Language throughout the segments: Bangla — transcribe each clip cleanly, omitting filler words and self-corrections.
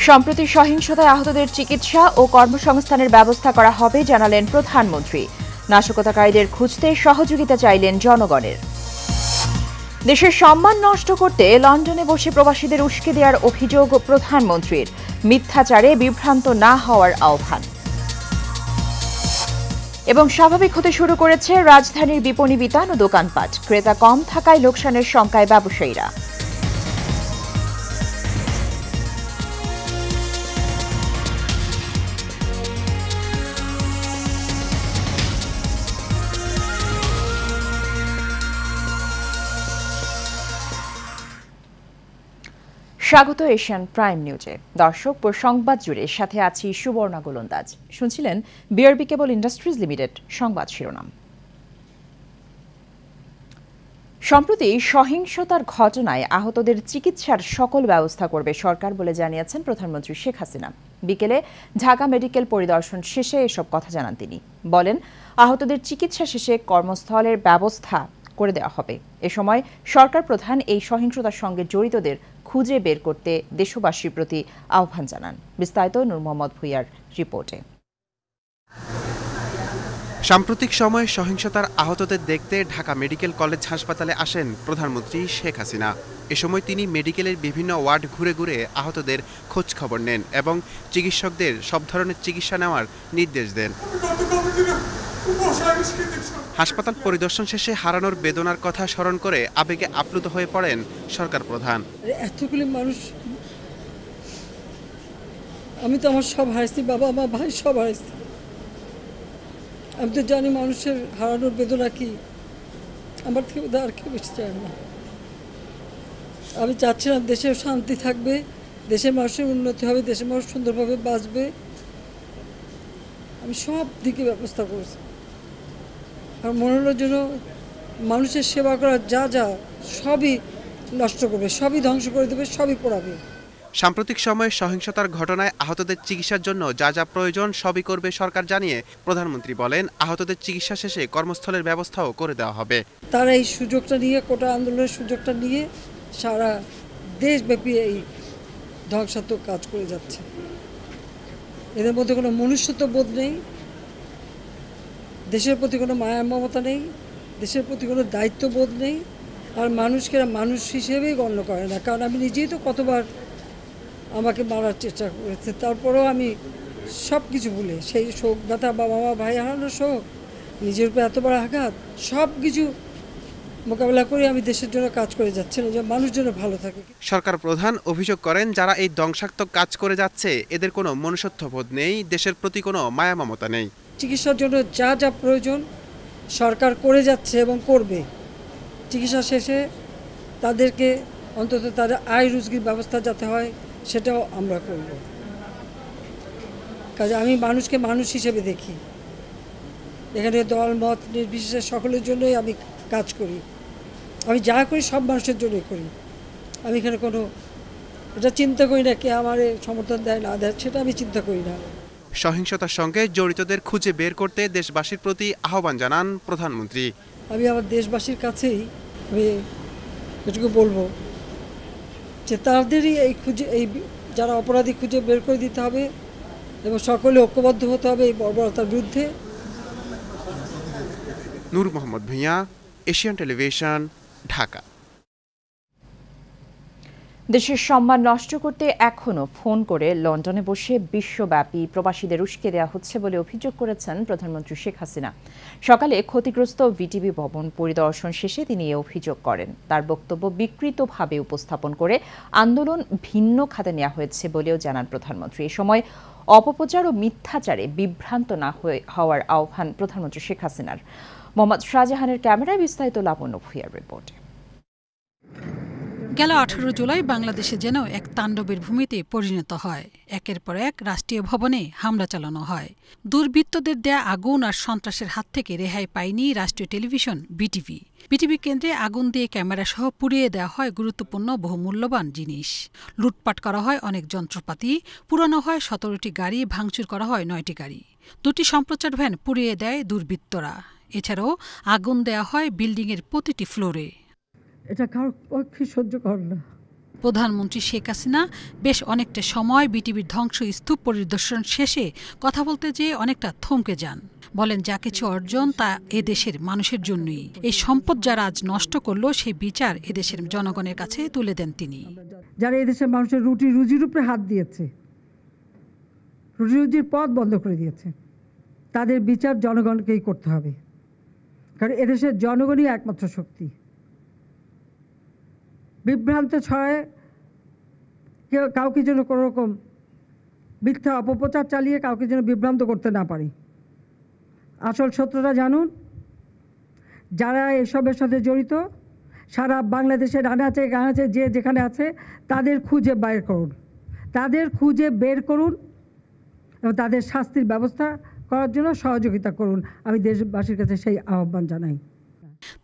সম্প্রতি সহিংসতায় আহতদের চিকিৎসা ও কর্মসংস্থানের ব্যবস্থা করা হবে জানালেন প্রধানমন্ত্রী। নাশকতাকারীদের খুঁজতে সহযোগিতা চাইলেন জনগণের। দেশের সম্মান নষ্ট করতে লন্ডনে বসে প্রবাসীদের উস্কে দেওয়ার অভিযোগ প্রধানমন্ত্রীর। মিথ্যাচারে বিভ্রান্ত না হওয়ার আহ্বান। এবং স্বাভাবিক হতে শুরু করেছে রাজধানীর বিপণী বিতান ও দোকানপাট। ক্রেতা কম থাকায় লোকসানের শঙ্কায় ব্যবসায়ীরা। স্বাগত এশিয়ান প্রাইম নিউজে। দর্শক, সংবাদ জুড়ে সাথে আছি সুবর্ণা গোলন্দাজ। শুনছিলেন বিআরবি কেবল ইন্ডাস্ট্রিজ লিমিটেড সংবাদ শিরোনাম। সম্প্রতি সহিংসতার ঘটনায় আহতদের চিকিৎসার সকল ব্যবস্থা করবে সরকার বলে জানিয়েছেন প্রধানমন্ত্রী শেখ হাসিনা। বিকেলে ঢাকা মেডিকেল পরিদর্শন শেষে এসব কথা জানান তিনি। বলেন, আহতদের চিকিৎসা শেষে কর্মস্থলের ব্যবস্থা করে দেওয়া হবে। এ সময় সরকার প্রধান এই সহিংসতার সঙ্গে জড়িতদের খুঁজে বের করতে দেশবাসীর প্রতি আহ্বান জানান। বিস্তারিত নূর মোহাম্মদ ভুইয়ার রিপোর্টে। সাম্প্রতিক সময়ে সহিংসতার আহতদের দেখতে ঢাকা মেডিকেল কলেজ হাসপাতালে আসেন প্রধানমন্ত্রী শেখ হাসিনা। এ সময় তিনি মেডিকেলের বিভিন্ন ওয়ার্ড ঘুরে ঘুরে আহতদের খোঁজ খবর নেন এবং চিকিৎসকদের সব ধরনের চিকিৎসা নেওয়ার নির্দেশ দেন। হাসপাতাল পরিদর্শন শেষে হারানোর বেদনার কথা স্মরণ করে আবেগে আপ্লুত হয়ে পড়েন সরকার প্রধান। এতগুলি মানুষ, আমি তো আমার সব হারাইছি, বাবা আমার ভাই সব হারাইছি। আমি তো জানি মানুষের হারানোর বেদনা কি। আমার থেকে আর কেউ বেশি চায় না। আমি চাচ্ছিলাম দেশের শান্তি থাকবে, দেশের মানুষের উন্নতি হবে, দেশের মানুষ সুন্দরভাবে বাঁচবে। আমি সব দিকে ব্যবস্থা করেছি। আর মনে হলো যেন মানুষের সেবা করার যা যা সবই নষ্ট করবে, সবই ধ্বংস করে দেবে, সবই পোড়াবে। সাম্প্রতিক সময়ে সহিংসতার ঘটনায় আহতদের চিকিৎসার জন্য যা যা প্রয়োজন সবই করবে সরকার জানিয়ে প্রধানমন্ত্রী বলেন, আহতদের চিকিৎসা শেষে কর্মস্থলের ব্যবস্থাও করে দেওয়া হবে। তারা এই সুযোগটা নিয়ে, কোটা আন্দোলনের সুযোগটা নিয়ে সারা দেশব্যাপী এই ধ্বংসাত্মক কাজ করে যাচ্ছে। এদের মধ্যে কোনো মনুষ্যত্ব বোধ নেই, দেশের প্রতি কোনো মায়া মমতা নেই, দেশের প্রতি কোনো দায়িত্ববোধ নেই। আর মানুষকে মানুষ হিসেবেই গণ্য করে না। কারণ আমি নিজেই তো কতবার আমাকে মারার চেষ্টা করেছে, তারপরেও আমি সব কিছু ভুলে, সেই শোক ব্যথা, বাবা মা ভাই হারানোর শোক, নিজের উপরে এত বড় আঘাত, সব কিছু মোকাবেলা করে আমি দেশের জন্য কাজ করে যাচ্ছি না, যে মানুষ যেন ভালো থাকে। সরকার প্রধান অভিযোগ করেন, যারা এই ধ্বংসাত্মক কাজ করে যাচ্ছে এদের কোনো মনুষ্যত্ববোধ নেই, দেশের প্রতি কোনো মায়া মমতা নেই। চিকিৎসার জন্য যা যা প্রয়োজন সরকার করে যাচ্ছে এবং করবে। চিকিৎসা শেষে তাদেরকে অন্তত তাদের আয় রুজির ব্যবস্থা যাতে হয় সেটাও আমরা করব। কাজে আমি মানুষকে মানুষ হিসেবে দেখি। এখানে দল মত নির্বিশেষে সকলের জন্যই আমি কাজ করি। আমি যা করি সব মানুষের জন্যই করি। আমি এখানে কোনো এটা চিন্তা করি না কে আমার সমর্থন দেয় না দেয়, সেটা আমি চিন্তা করি না। সহিংসতার সঙ্গে জড়িতদের খুঁজে বের করতে দেশবাসীর প্রতি আহ্বান জানান প্রধানমন্ত্রী। আমি আমার দেশবাসীর কাছেই আমি এটুকু বলবো যে তাদেরই এই যারা অপরাধী খুঁজে বের করে দিতে হবে এবং সকলে ঐক্যবদ্ধ হতে হবে এই বর্বরতার বিরুদ্ধে। নূর মোহাম্মদ ভুঁইয়া, এশিয়ান টেলিভিশন, ঢাকা। দেশের সম্মান নষ্ট করতে এখনও ফোন করে লন্ডনে বসে বিশ্বব্যাপী প্রবাসীদের উস্কে দেওয়া হচ্ছে বলে অভিযোগ করেছেন প্রধানমন্ত্রী শেখ হাসিনা। সকালে ক্ষতিগ্রস্ত ভিটিভি ভবন পরিদর্শন শেষে তিনি এ অভিযোগ করেন। তার বক্তব্য বিকৃতভাবে উপস্থাপন করে আন্দোলন ভিন্ন খাতে নেওয়া হয়েছে বলেও জানান প্রধানমন্ত্রী। এ সময় অপপ্রচার ও মিথ্যাচারে বিভ্রান্ত না হওয়ার আহ্বান প্রধানমন্ত্রী শেখ হাসিনার। মোহাম্মদ শাহজাহানের ক্যামেরায় বিস্তারিত লাবণ্য ভুঁইয়ার রিপোর্টে। গেল 18 জুলাই বাংলাদেশে যেন এক তাণ্ডবের ভূমিতে পরিণত হয়। একের পর এক রাষ্ট্রীয় ভবনে হামলা চালানো হয়। দুর্বৃত্তদের দেয়া আগুন আর সন্ত্রাসের হাত থেকে রেহাই পায়নি রাষ্ট্রীয় টেলিভিশন বিটিভি। বিটিভি কেন্দ্রে আগুন দিয়ে ক্যামেরাসহ পুড়িয়ে দেওয়া হয় গুরুত্বপূর্ণ বহুমূল্যবান জিনিস। লুটপাট করা হয় অনেক যন্ত্রপাতি, পুরানো হয় 17টি গাড়ি, ভাঙচুর করা হয় 9টি গাড়ি। 2টি সম্প্রচার ভ্যান পুড়িয়ে দেয় দুর্বৃত্তরা। এছাড়াও আগুন দেওয়া হয় বিল্ডিংয়ের প্রতিটি ফ্লোরে। এটা কারোর পক্ষে সহ্য কর না। প্রধানমন্ত্রী শেখ হাসিনা বেশ অনেকটা সময় বিটিভির ধ্বংস স্তূপ পরিদর্শন শেষে কথা বলতে যেয়ে অনেকটা থমকে যান। বলেন, যা কিছু অর্জন তা এদেশের মানুষের জন্যই। এই সম্পদ যারা আজ নষ্ট করলো সেই বিচার এদেশের জনগণের কাছে তুলে দেন তিনি। যারা এদেশের মানুষের রুজির উপরে হাত দিয়েছে, রুজির পথ বন্ধ করে দিয়েছে, তাদের বিচার জনগণকেই করতে হবে। কারণ এদেশের জনগণই একমাত্র শক্তি। বিভ্রান্ত ছড়ায় কাউকে যেন কোনো রকম মিথ্যা অপপ্রচার চালিয়ে কাউকে যেন বিভ্রান্ত করতে না পারি। আসল সত্যটা জানুন, যারা এসবের সাথে জড়িত সারা বাংলাদেশের আনাচে গানাচে যে যেখানে আছে তাদের খুঁজে বের করুন এবং তাদের শাস্তির ব্যবস্থা করার জন্য সহযোগিতা করুন। আমি দেশবাসীর কাছে সেই আহ্বান জানাই।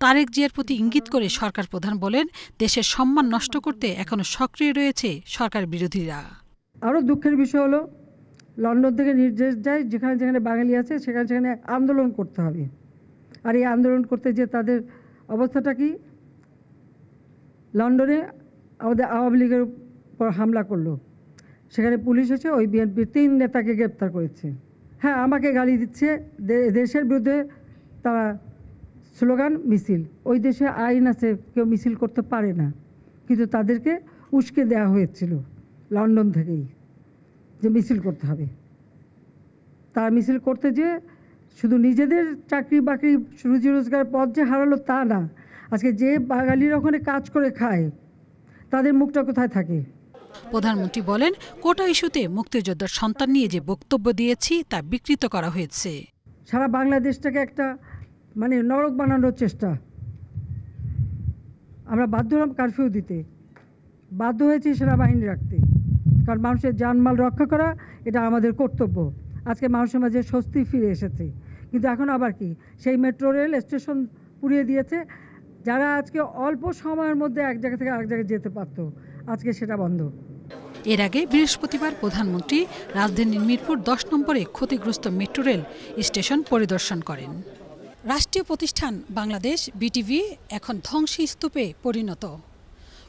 তারেক জিয়ার প্রতি ইঙ্গিত করে সরকার প্রধান বলেন, দেশের সম্মান নষ্ট করতে এখনো সক্রিয় রয়েছে সরকার বিরোধীরা। আরও দুঃখের বিষয় হলো, লন্ডন থেকে নির্দেশ যায় যেখানে যেখানে বাঙালি আছে সেখানে সেখানে আন্দোলন করতে হবে। আর এই আন্দোলন করতে যে তাদের অবস্থাটা কি, লন্ডনে আমাদের আওয়ামী লীগের উপর হামলা করলো, সেখানে পুলিশ এসে ওই বিএনপির 3 নেতাকে গ্রেপ্তার করেছে। হ্যাঁ, আমাকে গালি দিচ্ছে, দেশের বিরুদ্ধে তারা স্লোগান মিছিল, ওই দেশে আইন আছে, কেউ মিছিল করতে পারে না, কিন্তু তাদেরকে উস্কে দেওয়া হয়েছিল লন্ডন থেকেই যে মিছিল করতে হবে। তারা মিছিল করতে যে শুধু নিজেদের চাকরি বাকরি রুজি রোজগারের পথ যে হারালো তা না, আজকে যে বাঙালিরা ওখানে কাজ করে খায় তাদের মুখটা কোথায় থাকে। প্রধানমন্ত্রী বলেন, কোটা ইস্যুতে মুক্তিযোদ্ধার সন্তান নিয়ে যে বক্তব্য দিয়েছি তা বিকৃত করা হয়েছে। সারা বাংলাদেশটাকে একটা নরক বানানোর চেষ্টা। আমরা বাধ্য হলাম কারফিউ দিতে, বাধ্য হয়েছি সেনাবাহিনী রাখতে, কারণ মানুষের জানমাল রক্ষা করা এটা আমাদের কর্তব্য। আজকে মানুষের মাঝে স্বস্তি ফিরে এসেছে, কিন্তু এখন আবার কি, সেই মেট্রো রেল স্টেশন পুড়িয়ে দিয়েছে। যারা আজকে অল্প সময়ের মধ্যে এক জায়গা থেকে আরেক জায়গায় যেতে পারতো, আজকে সেটা বন্ধ। এর আগে বৃহস্পতিবার প্রধানমন্ত্রী রাজধানীর মিরপুর 10 নম্বরে ক্ষতিগ্রস্ত মেট্রো রেল স্টেশন পরিদর্শন করেন। রাষ্ট্রীয় প্রতিষ্ঠান বাংলাদেশ বিটিভি এখন ধ্বংসস্তূপে পরিণত।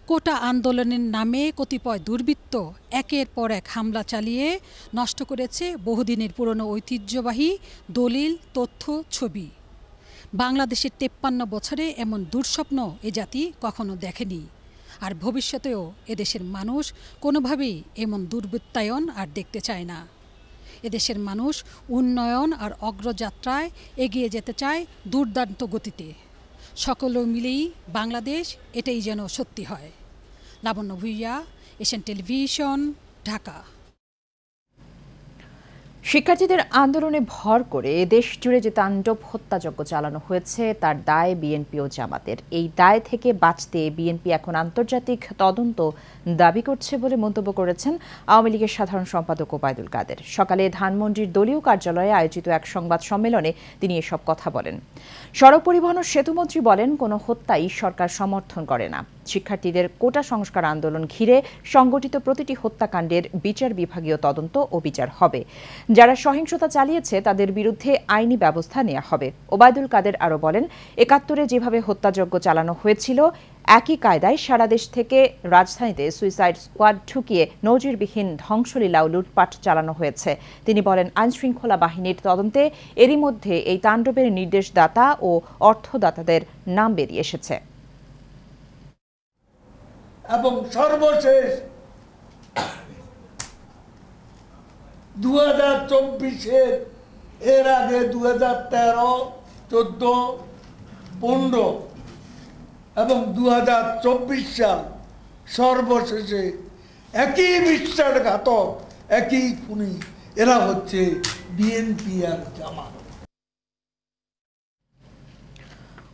কোটা আন্দোলনের নামে কতিপয় দুর্বৃত্ত একের পর এক হামলা চালিয়ে নষ্ট করেছে বহুদিনের পুরনো ঐতিহ্যবাহী দলিল, তথ্য, ছবি। বাংলাদেশের 53 বছরে এমন দুঃস্বপ্ন এ জাতি কখনো দেখেনি, আর ভবিষ্যতেও এদেশের মানুষ কোনোভাবেই এমন দুর্বৃত্তায়ন আর দেখতে চায় না। এদেশের মানুষ উন্নয়ন আর অগ্রযাত্রায় এগিয়ে যেতে চায় দুর্দান্ত গতিতে। সকলে মিলেই বাংলাদেশ এটাই যেন সত্যি হয়। লাবণ্য ভুইয়া, এশিয়ান টেলিভিশন, ঢাকা। শিক্ষার্থীদের আন্দোলনে ভর করে দেশ জুড়ে যে তাণ্ডব হত্যাযজ্ঞ চালানো হয়েছে তার দায় বিএনপি ও জামাতের। এই দায় থেকে বাঁচতে বিএনপি এখন আন্তর্জাতিক তদন্ত দাবি করছে বলে মন্তব্য করেছেন আওয়ামী লীগের সাধারণ সম্পাদক ওবায়দুল কাদের। সকালে ধানমন্ডির দলীয় কার্যালয়ে আয়োজিত এক সংবাদ সম্মেলনে তিনি এসব কথা বলেন। সড়ক পরিবহন ও সেতুমন্ত্রী বলেন, কোনো হত্যাই সরকার সমর্থন করে না। শিক্ষার্থীদের কোটা সংস্কার আন্দোলন ঘিরে সংগঠিত প্রতিটি হত্যাকাণ্ডের বিচার বিভাগীয় তদন্ত ও বিচার হবে। যারা সহিংসতা চালিয়েছে তাদের বিরুদ্ধে আইনি ব্যবস্থা নেওয়া হবে। ওবায়দুল কাদের আরও বলেন, ৭১-এ যেভাবে হত্যাযজ্ঞ চালানো হয়েছিল একই কায়দায় সারা দেশ থেকে রাজধানীতে সুইসাইড স্কোয়াড ঢুকিয়ে নজিরবিহীন ধ্বংসলীলা ও লুটপাট চালানো হয়েছে। তিনি বলেন, আইনশৃঙ্খলা বাহিনীর তদন্তে এরই মধ্যে এই তাণ্ডবের নির্দেশদাতা ও অর্থদাতাদের নাম বেরিয়ে এসেছে। এবং সর্বশেষ 2024-এর এর আগে 2013, 14, 15 এবং 2024 সাল সর্বশেষে একই বিশ্বাসঘাতক, একই খুনি, এরা হচ্ছে বিএনপি আর জামাত।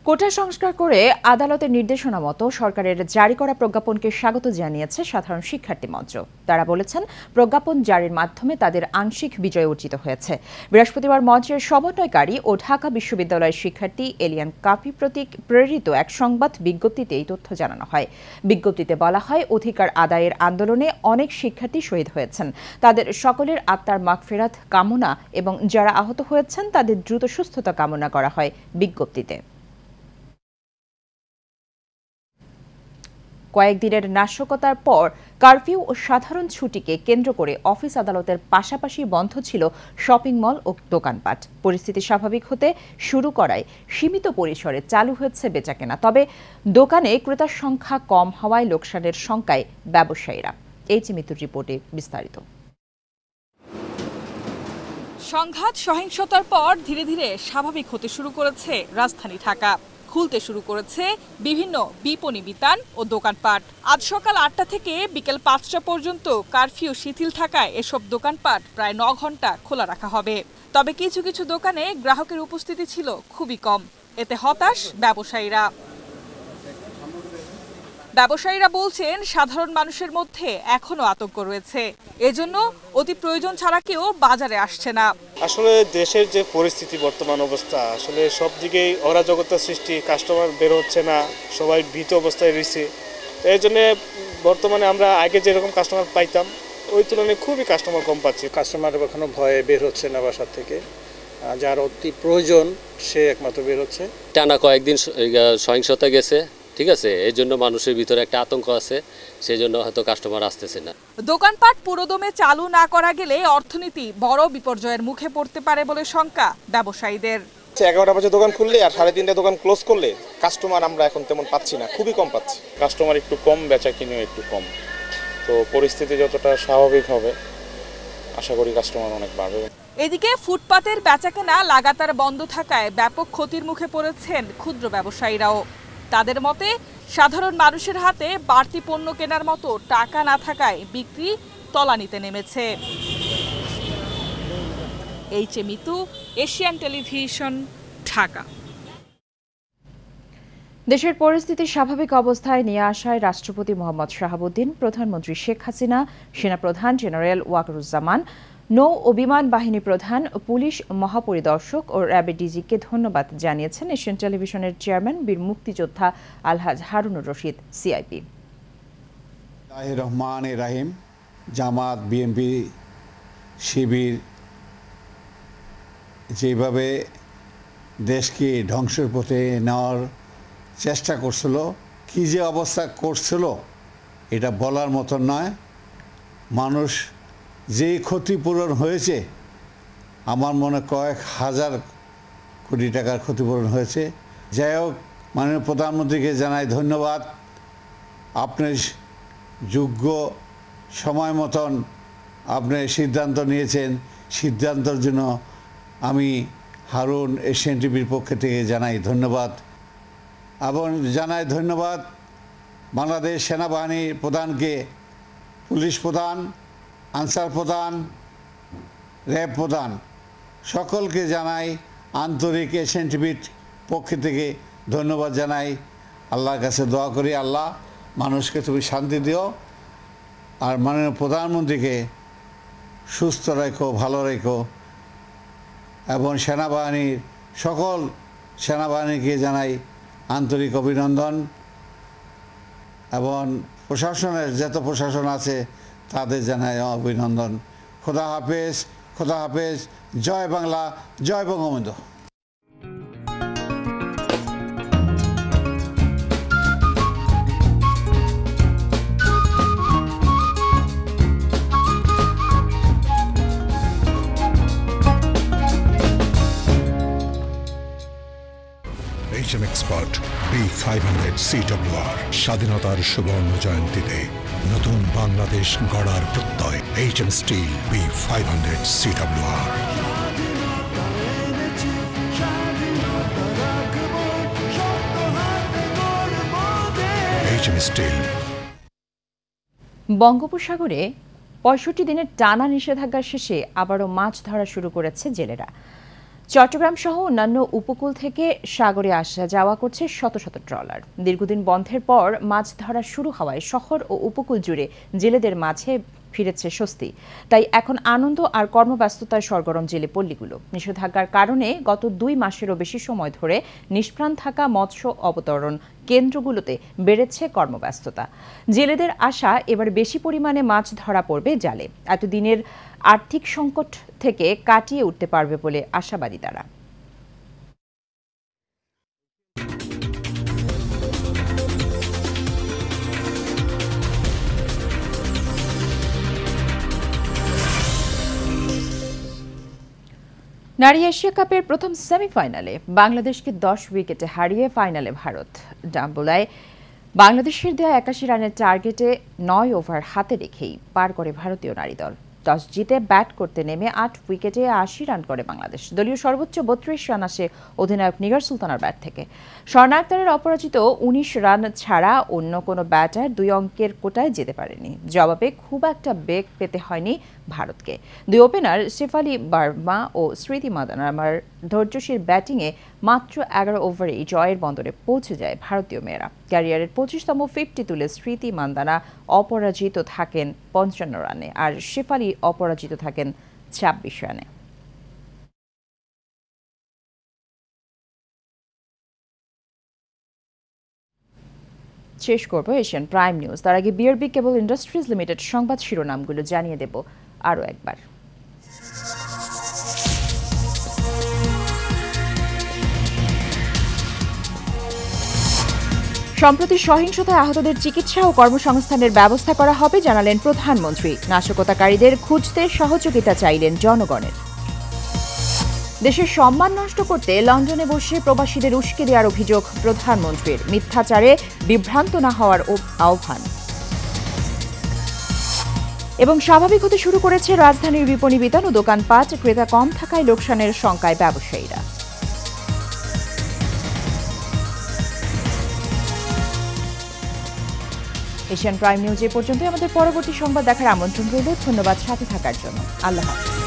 কোটা সংস্কার করে আদালতের নির্দেশনা মতো সরকারের জারি করা প্রজ্ঞাপনকে স্বাগত জানিয়েছে সাধারণ শিক্ষার্থী মঞ্চ। তারা বলেছেন, প্রজ্ঞাপন জারির মাধ্যমে তাদের আংশিক বিজয় অর্জিত হয়েছে। বৃহস্পতিবার মঞ্চের সমন্বয়কারী ও ঢাকা বিশ্ববিদ্যালয়ের শিক্ষার্থী এলিয়ান কাপি প্রতীক প্রেরিত এক সংবাদ বিজ্ঞপ্তিতে এই তথ্য জানানো হয়। বিজ্ঞপ্তিতে বলা হয়, অধিকার আদায়ের আন্দোলনে অনেক শিক্ষার্থী শহীদ হয়েছেন। তাদের সকলের আত্মার মাগফিরাত কামনা এবং যারা আহত হয়েছেন তাদের দ্রুত সুস্থতা কামনা করা হয় বিজ্ঞপ্তিতে। কয়েকদিনের নাশকতার পর কারফিউ ও সাধারণ ছুটিকে কেন্দ্র করে অফিস আদালতের পাশাপাশি বন্ধ ছিল শপিং মল ও দোকানপাট। পরিস্থিতি স্বাভাবিক হতে শুরু করায় সীমিত পরিসরে চালু হয়েছে বেচাকেনা। তবে দোকানে ক্রেতার সংখ্যা কম হওয়ায় লোকসানের শঙ্কায় ব্যবসায়ীরা। এইচ মিতুর রিপোর্টে বিস্তারিত। সংঘাত সহিংসতার পর ধীরে ধীরে স্বাভাবিক হতে শুরু করেছে রাজধানী ঢাকা। খুলতে শুরু করেছে বিভিন্ন বিপণী বিতান ও দোকানপাট। আজ সকাল ৮টা থেকে বিকেল ৫টা পর্যন্ত কারফিউ শিথিল থাকায় এসব দোকানপাট প্রায় ৯ ঘন্টা খোলা রাখা হবে। তবে কিছু কিছু দোকানে গ্রাহকের উপস্থিতি ছিল খুবই কম। এতে হতাশ ব্যবসায়ীরা বলছেন সাধারণ মানুষের মধ্যে এখনো আতঙ্ক রয়েছে, এজন্য অতি প্রয়োজন ছাড়া কেউ বাজারে আসছে না। আসলে দেশের যে পরিস্থিতি বর্তমান অবস্থা, আসলে সব দিকেই অরাজকতার সৃষ্টি, কাস্টমার বের হচ্ছে না, সবাই ভীত অবস্থায় রয়েছে। এই জন্য বর্তমানে আমরা আগে যেরকম কাস্টমার পাইতাম ওই তুলনায় খুবই কাস্টমার কম পাচ্ছি। কাস্টমার এখনো ভয়ে বের হচ্ছে না বাসা থেকে, যার অতি প্রয়োজন সে একমাত্র বের হচ্ছে। টানা কয়েকদিন সহিংসতা গেছে, ঠিক আছে, এই জন্য মানুষের ভিতরে একটা আতঙ্ক আছে, সেই জন্য হয়তো কাস্টমার আসতেছে না। দোকানপাট পুরোদমে চালু না করা গেলে অর্থনীতি বড় বিপর্যয়ের মুখে পড়তে পারে বলে শঙ্কা ব্যবসায়ীদের। 11টা বাজে দোকান খুললে আর 3:30 দোকান ক্লোজ করলে কাস্টমার আমরা এখন তেমন পাচ্ছি না, খুবই কম পাচ্ছি। কাস্টমার একটু কম, বেচা কিনেও একটু কম। তো পরিস্থিতি যতটা স্বাভাবিক হবে আশা করি কাস্টমার অনেক বাড়বে। এদিকে ফুটপাতের বেচাকেনা লাগাতার বন্ধ থাকায় ব্যাপক ক্ষতির মুখে পড়েছেন ক্ষুদ্র ব্যবসায়ীরাও। তাদের মতে সাধারণ মানুষের হাতে বাড়তি পণ্য কেনার মতো টাকা না থাকায় বিক্রি তলানিতে নেমেছে। H Mitu, Asian television, Dhaka. দেশের পরিস্থিতি স্বাভাবিক অবস্থায় নিয়ে আসায় রাষ্ট্রপতি মোহাম্মদ শাহাবুদ্দিন, প্রধানমন্ত্রী শেখ হাসিনা, সেনাপ্রধান জেনারেল ওয়াকারুজ্জামান, নৌ ও বিমান বাহিনী প্রধান, পুলিশ মহাপরিদর্শক ও র্যাবের ডিজিকে ধন্যবাদ জানিয়েছেন এশিয়ান টেলিভিশনের চেয়ারম্যান বীর মুক্তিযোদ্ধা আলহাজ হারুনুর রশিদ, সিআইপি। রহমান রাহিম, জামাত, বিএনপি, শিবির যেভাবে দেশকে ধ্বংসের পথে নেওয়ার চেষ্টা করছিল, কি যে অবস্থা করছিল এটা বলার মতন নয়। মানুষ যে ক্ষতিপূরণ হয়েছে, আমার মনে কয়েক হাজার কোটি টাকার ক্ষতিপূরণ হয়েছে। যাই হোক, মাননীয় প্রধানমন্ত্রীকে জানাই ধন্যবাদ। আপনি যোগ্য সময় মতন আপনি সিদ্ধান্ত নিয়েছেন, সিদ্ধান্তের জন্য আমি হারুন এশিয়ান টিভির পক্ষ থেকে জানাই ধন্যবাদ। এবং জানাই ধন্যবাদ বাংলাদেশ সেনাবাহিনীর প্রধানকে, পুলিশ প্রধান, আনসার প্রধান, র্যাব প্রধান, সকলকে জানাই আন্তরিক এশিয়ান টিভির পক্ষ থেকে ধন্যবাদ জানাই। আল্লাহর কাছে দোয়া করি, আল্লাহ মানুষকে তুমি শান্তি দিও, আর মাননীয় প্রধানমন্ত্রীকে সুস্থ রেখো, ভালো রেখো, এবং সেনাবাহিনীর সকল সেনাবাহিনীকে জানাই আন্তরিক অভিনন্দন, এবং প্রশাসনের যত প্রশাসন আছে তাদের জানাই অভিনন্দন। খোদা হাফেজ, খোদা হাফেজ। জয় বাংলা, জয় Bangabandhu. HM Expert B500 CWR স্বাধীনতার সুবর্ণ জয়ন্তীতে নতুন বাংলাদেশ গড়ার প্রত্যয়। HM Steel B500 CWR। HM Steel। বঙ্গোপসাগরে ৬৫ দিনের টানা নিষেধাজ্ঞা শেষে আবারও মাছ ধরা শুরু করেছে জেলেরা। চট্টগ্রাম সহ অন্যান্য উপকূল থেকে সাগরে আসা যাওয়া করছে শত শত ট্রলার। দীর্ঘদিন বন্ধের পর মাছ ধরা শুরু হওয়ায় শহর ও উপকূল জুড়ে জেলেদের মাঝে ফিরেছে স্বস্তি। তাই এখন আনন্দ আর কর্মব্যস্ততায় সরগরম জেলে পল্লীগুলো। নিষেধাজ্ঞার কারণে গত ২ মাসেরও বেশি সময় ধরে নিষ্প্রাণ থাকা মৎস্য অবতরণ কেন্দ্রগুলোতে বেড়েছে কর্মব্যস্ততা। জেলেদের আশা এবার বেশি পরিমাণে মাছ ধরা পড়বে জালে। এতদিনের আর্থিক সংকট থেকে কাটিয়ে উঠতে পারবে বলে আশাবাদী তারা। নারী এশিয়া কাপের প্রথম সেমিফাইনালে বাংলাদেশকে 10 উইকেটে হারিয়ে ফাইনালে ভারত। ডাম্বুলায় বাংলাদেশের দেয়া 81 রানের টার্গেটে 9 ওভার হাতে রেখেই পার করে ভারতীয় নারী দল। টস জিতে ব্যাট করতে নেমে 8 উইকেটে 80 রান করে বাংলাদেশ। দলীয় সর্বোচ্চ 32 রান আসে অধিনায়ক নিগার সুলতানার ব্যাট থেকে। স্বর্ণ আক্তারের অপরাজিত 19 রান ছাড়া অন্য কোনো ব্যাটার 2 অঙ্কের কোটায় যেতে পারেনি। জবাবে খুব একটা বেগ পেতে হয়নি ভারতকে। দুই ওপেনার শেফালি বার্মা ও স্মৃতি মান্দানার ধৈর্যশীল ব্যাটিংয়ে মাত্র 11 ওভারেই জয়ের বন্দরে পৌঁছে যায় ভারতীয় মেয়েরা। ক্যারিয়ারের 25তম 50 তুলে স্মৃতি মান্দানা অপরাজিত থাকেন 55 রানে, আর শেফালি অপরাজিত থাকেন 26 রানে। শেষ করব এশিয়ান প্রাইম নিউজ। তার আগে বিআরবি কেবল ইন্ডাস্ট্রিজ লিমিটেড সংবাদ শিরোনামগুলো জানিয়ে দেব আরও একবার। সম্প্রতি সহিংসতায় আহতদের চিকিৎসা ও কর্মসংস্থানের ব্যবস্থা করা হবে জানালেন প্রধানমন্ত্রী। নাশকতাকারীদের খুঁজতে সহযোগিতা চাইলেন জনগণের। দেশের সম্মান নষ্ট করতে লন্ডনে বসে প্রবাসীদের উস্কে দেওয়ার অভিযোগ প্রধানমন্ত্রীর। মিথ্যাচারে বিভ্রান্ত না হওয়ার আহ্বান। এবং স্বাভাবিক হতে শুরু করেছে রাজধানীর বিপণী বিতান ও দোকানপাট। ক্রেতা কম থাকায় লোকসানের শঙ্কায় ব্যবসায়ীরা। এশিয়ান প্রাইম নিউজ এ পর্যন্ত। আমাদের পরবর্তী সংবাদ দেখার আমন্ত্রণ রইল। ধন্যবাদ সাথে থাকার জন্য। আল্লাহ হাফেজ।